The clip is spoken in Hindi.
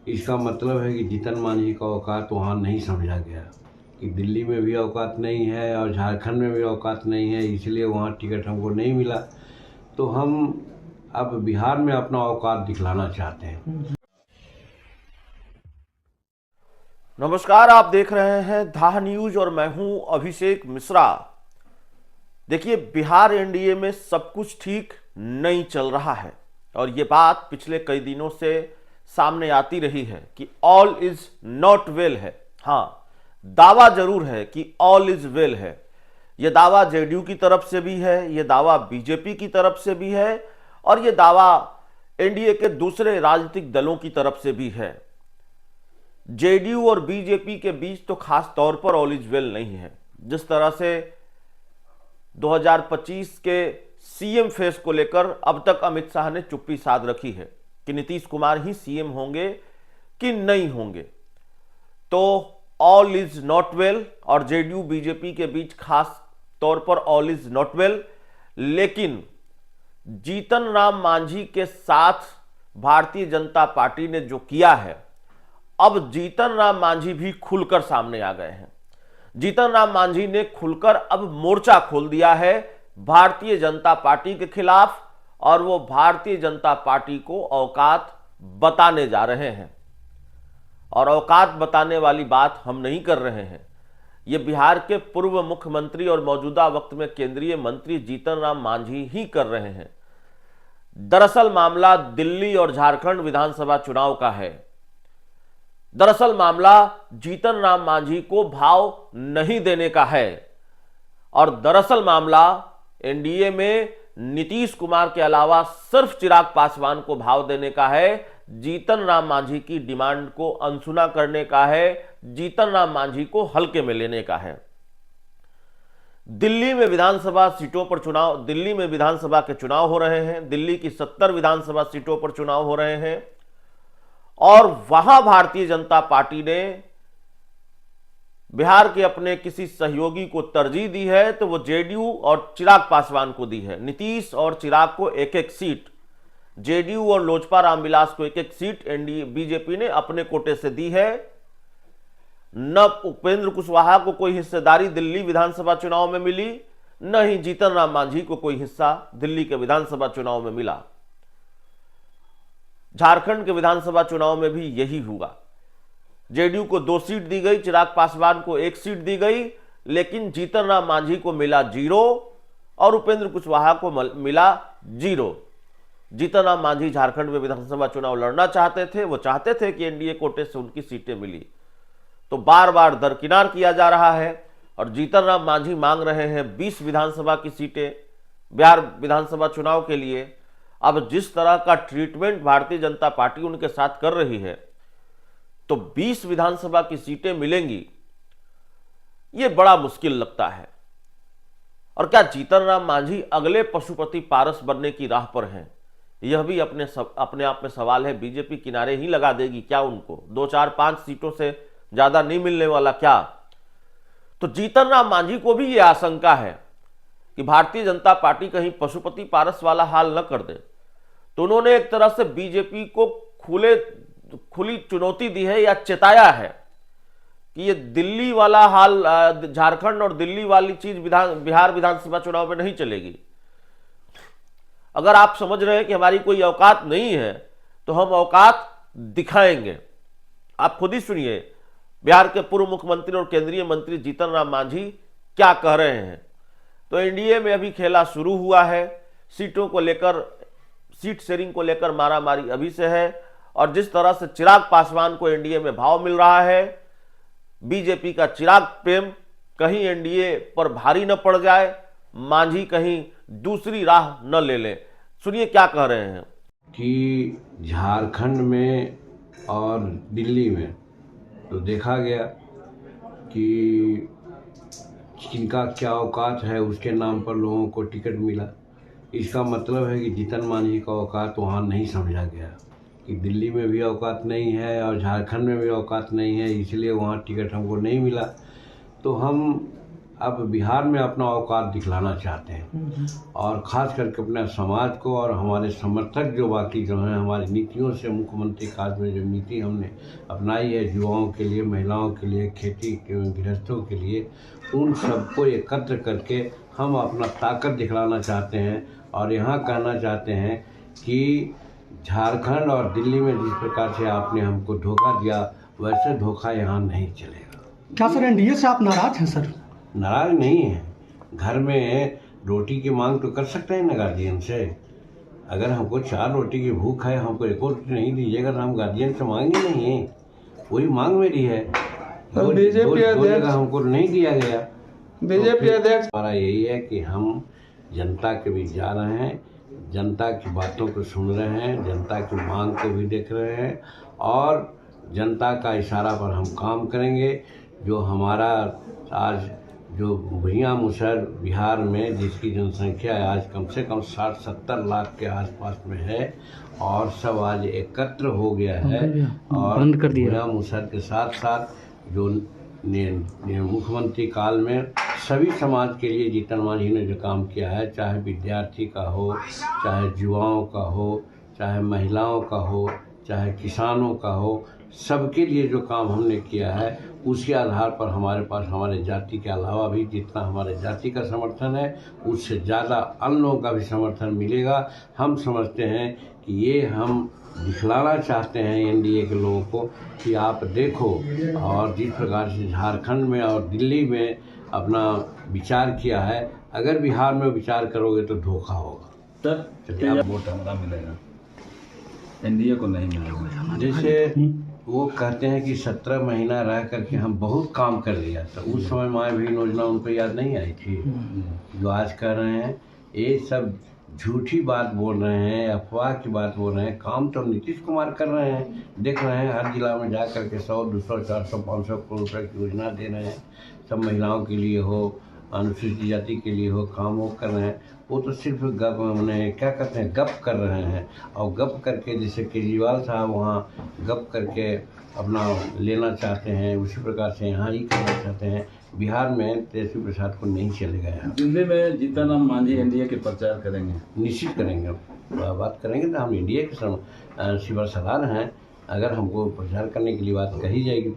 इसका मतलब है कि जीतन मांझी का औकात वहाँ नहीं समझा गया कि दिल्ली में भी औकात नहीं है और झारखंड में भी औकात नहीं है, इसलिए वहाँ टिकट हमको नहीं मिला। तो हम अब बिहार में अपना औकात दिखलाना चाहते हैं। नमस्कार, आप देख रहे हैं धाह न्यूज और मैं हूं अभिषेक मिश्रा। देखिए, बिहार एनडीए में सब कुछ ठीक नहीं चल रहा है और ये बात पिछले कई दिनों से सामने आती रही है कि ऑल इज नॉट वेल है। हाँ, दावा जरूर है कि ऑल इज वेल है। यह दावा जेडीयू की तरफ से भी है, यह दावा बीजेपी की तरफ से भी है और यह दावा एनडीए के दूसरे राजनीतिक दलों की तरफ से भी है। जेडीयू और बीजेपी के बीच तो खास तौर पर ऑल इज वेल नहीं है। जिस तरह से 2025 के सीएम फेस को लेकर अब तक अमित शाह ने चुप्पी साध रखी है कि नीतीश कुमार ही सीएम होंगे कि नहीं होंगे, तो ऑल इज नॉट वेल और जेडीयू बीजेपी के बीच खास तौर पर ऑल इज नॉट वेल। लेकिन जीतन राम मांझी के साथ भारतीय जनता पार्टी ने जो किया है, अब जीतन राम मांझी भी खुलकर सामने आ गए हैं। जीतन राम मांझी ने खुलकर अब मोर्चा खोल दिया है भारतीय जनता पार्टी के खिलाफ और वो भारतीय जनता पार्टी को औकात बताने जा रहे हैं। और औकात बताने वाली बात हम नहीं कर रहे हैं, ये बिहार के पूर्व मुख्यमंत्री और मौजूदा वक्त में केंद्रीय मंत्री जीतन राम मांझी ही कर रहे हैं। दरअसल मामला दिल्ली और झारखंड विधानसभा चुनाव का है। दरअसल मामला जीतन राम मांझी को भाव नहीं देने का है और दरअसल मामला एनडीए में नीतीश कुमार के अलावा सिर्फ चिराग पासवान को भाव देने का है। जीतन राम मांझी की डिमांड को अनसुना करने का है, जीतन राम मांझी को हल्के में लेने का है। दिल्ली में विधानसभा सीटों पर चुनाव, दिल्ली में विधानसभा के चुनाव हो रहे हैं। दिल्ली की 70 विधानसभा सीटों पर चुनाव हो रहे हैं और वहां भारतीय जनता पार्टी ने बिहार के अपने किसी सहयोगी को तरजीह दी है, तो वो जेडीयू और चिराग पासवान को दी है। नीतीश और चिराग को एक एक सीट, जेडीयू और लोजपा रामविलास को एक एक सीट एनडीए बीजेपी ने अपने कोटे से दी है। न उपेंद्र कुशवाहा को कोई हिस्सेदारी दिल्ली विधानसभा चुनाव में मिली, न ही जीतन राम मांझी को कोई हिस्सा दिल्ली के विधानसभा चुनाव में मिला। झारखंड के विधानसभा चुनाव में भी यही हुआ। जेडीयू को 2 सीट दी गई, चिराग पासवान को 1 सीट दी गई, लेकिन जीतन राम मांझी को मिला 0 और उपेंद्र कुशवाहा को मिला 0। जीतन राम मांझी झारखंड में विधानसभा चुनाव लड़ना चाहते थे, वो चाहते थे कि एनडीए कोटे से उनकी सीटें मिली, तो बार बार दरकिनार किया जा रहा है और जीतन राम मांझी मांग रहे हैं 20 विधानसभा की सीटें बिहार विधानसभा चुनाव के लिए। अब जिस तरह का ट्रीटमेंट भारतीय जनता पार्टी उनके साथ कर रही है, तो 20 विधानसभा की सीटें मिलेंगी, यह बड़ा मुश्किल लगता है। और क्या जीतन राम मांझी अगले पशुपति पारस बनने की राह पर हैं? यह भी अपने आप में सवाल है। बीजेपी किनारे ही लगा देगी क्या उनको? 2, 4, 5 सीटों से ज्यादा नहीं मिलने वाला क्या? तो जीतन राम मांझी को भी यह आशंका है कि भारतीय जनता पार्टी कहीं पशुपति पारस वाला हाल न कर दे, तो उन्होंने एक तरह से बीजेपी को खुली चुनौती दी है या चेताया है कि ये दिल्ली वाला हाल, झारखंड और दिल्ली वाली चीज बिहार विधानसभा चुनाव में नहीं चलेगी। अगर आप समझ रहे हैं कि हमारी कोई औकात नहीं है, तो हम औकात दिखाएंगे। आप खुद ही सुनिए बिहार के पूर्व मुख्यमंत्री और केंद्रीय मंत्री जीतन राम मांझी क्या कह रहे हैं। तो एनडीए में अभी खेला शुरू हुआ है। सीटों को लेकर, सीट शेयरिंग को लेकर मारामारी अभी से है और जिस तरह से चिराग पासवान को एनडीए में भाव मिल रहा है, बीजेपी का चिराग प्रेम कहीं एनडीए पर भारी न पड़ जाए, मांझी कहीं दूसरी राह न ले ले। सुनिए क्या कह रहे हैं कि झारखंड में और दिल्ली में तो देखा गया कि किनका क्या औकात है, उसके नाम पर लोगों को टिकट मिला। इसका मतलब है कि जीतन मांझी का औकात वहाँ नहीं समझा गया कि दिल्ली में भी औकात नहीं है और झारखंड में भी औकात नहीं है, इसलिए वहाँ टिकट हमको नहीं मिला। तो हम अब बिहार में अपना औकात दिखलाना चाहते हैं और ख़ास करके अपने समाज को और हमारे समर्थक जो बाकी जो हैं हमारी नीतियों से, मुख्यमंत्री काज में जो नीति हमने अपनाई है युवाओं के लिए, महिलाओं के लिए, खेती के गृहस्थों के लिए, उन सबको एकत्र करके हम अपना ताकत दिखलाना चाहते हैं और यहाँ कहना चाहते हैं कि झारखंड और दिल्ली में जिस प्रकार से आपने हमको धोखा दिया वैसे धोखा यहाँ नहीं चलेगा। क्या सर एनडीए से आप नाराज हैं सर? नाराज नहीं है, घर में रोटी की मांग तो कर सकते हैं ना गार्जियन से। अगर हमको 4 रोटी की भूख है, हमको 1 और रोटी नहीं दीजिएगा तो हम गार्जियन से मांगे नहीं है, वही मांग मेरी है। दो जगह हमको नहीं दिया गया। बीजेपी अध्यक्ष हमारा यही है कि हम जनता के बीच जा रहे हैं, जनता की बातों को सुन रहे हैं, जनता की मांग को भी देख रहे हैं और जनता का इशारा पर हम काम करेंगे। जो हमारा आज जो भुइयां मुसहर बिहार में जिसकी जनसंख्या आज कम से कम 60-70 लाख के आसपास में है और सब आज एकत्र हो गया है और भुइयां मुसहर के साथ साथ जो मुख्यमंत्री काल में सभी समाज के लिए जीतन मांझी ने जो काम किया है, चाहे विद्यार्थी का हो, चाहे युवाओं का हो, चाहे महिलाओं का हो, चाहे किसानों का हो, सबके लिए जो काम हमने किया है उसके आधार पर हमारे पास हमारे जाति के अलावा भी जितना हमारे जाति का समर्थन है उससे ज़्यादा अन्य लोगों का भी समर्थन मिलेगा। हम समझते हैं कि ये हम दिखलाना चाहते हैं एनडीए के लोगों को कि आप देखो, और जिस प्रकार से झारखंड में और दिल्ली में अपना विचार किया है, अगर बिहार में विचार करोगे तो धोखा होगा। सर चलिए वोट हमारा मिलेगा, एनडीए को नहीं मिलेगा। जैसे वो कहते हैं कि 17 महीना रह करके हम बहुत काम कर लिया, तो उस समय माँ भी योजना उनको याद नहीं आई थी। जो आज कर रहे हैं ये सब झूठी बात बोल रहे हैं, अफवाह की बात बोल रहे हैं। काम तो नीतीश कुमार कर रहे हैं, देख रहे हैं हर जिला में जा कर के 100, 200, 400, 500 करोड़ रुपये की योजना दे रहे हैं। सब महिलाओं के लिए हो, अनुसूचित जाति के लिए हो, काम वो कर रहे हैं। वो तो सिर्फ गप क्या कहते हैं, गप कर रहे हैं। और गप करके जैसे केजरीवाल साहब वहाँ गप करके अपना लेना चाहते हैं, उसी प्रकार से यहाँ ही करना चाहते हैं। बिहार में तेजस्वी प्रसाद को नहीं चलेगा। यहाँ दिल्ली में जीतन राम मांझी एनडीए के प्रचार करेंगे, निश्चित करेंगे, बात करेंगे तो हम एनडीए के शिवर सलार हैं। अगर हमको प्रचार करने के लिए बात कही जाएगी